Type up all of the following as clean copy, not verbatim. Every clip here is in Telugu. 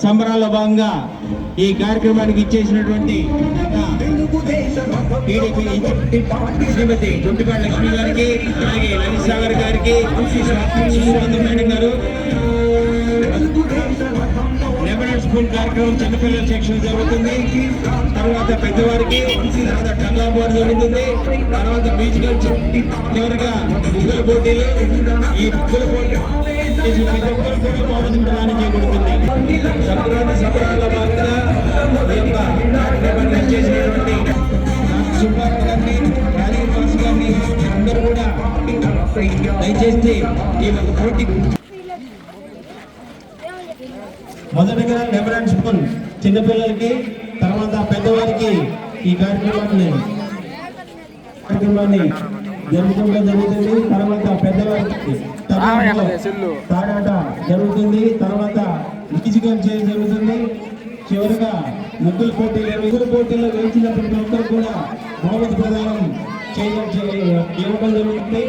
సంబరాల్లో భాగంగా ఈ కార్యక్రమానికి ఇచ్చేసినటువంటి టీడీపీ శ్రీమతి గుంటిపాటి లక్ష్మి గారికి, అలాగే లలిత్ సాగర్ గారికి, మేడం గారు, లెబనన్ స్కూల్ కార్యక్రమం చిన్నపిల్లల సెక్షన్ జరుగుతుంది. తర్వాత పెద్దవారికి, తర్వాత టంగా బోర్డు జరుగుతుంది. తర్వాత మ్యూజికల్, చివరిగా ముగ్గుల పోటీలు. ఈ ముగ్గుల పోటీ ప్రతి ఒక్కరు కూడా పాల్గొనడానికి చేయబడుతుంది. సంక్రాంతి సంబరాల భాగంగా ఈ యొక్క కార్యక్రమాన్ని చేసినటువంటి సుబ్బారావు గారిని, రాజీవ్ గారిని అందరూ కూడా దయచేసి ఈ యొక్క పోటీ మొదటగా లెబనాన్ స్కూల్ చిన్నపిల్లలకి, తర్వాత పెద్దవారికి ఈ కార్యక్రమాన్ని జరుగుతుంది. తర్వాత పెద్దవారికి తాడాట జరుగుతుంది. తర్వాత మ్యూజికల్ చైర్ జరుగుతుంది. చివరిగా ముగ్గుల పోటీల్లో గెలిచిన ప్రతి ఒక్కరు కూడా బహుమతి ప్రదానం ఇవ్వడం జరుగుతుంది.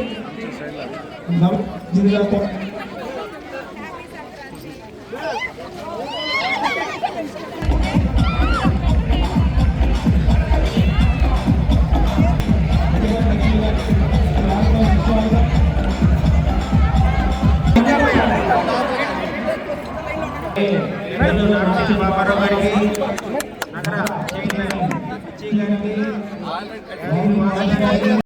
బాబారావు గారికి, నగర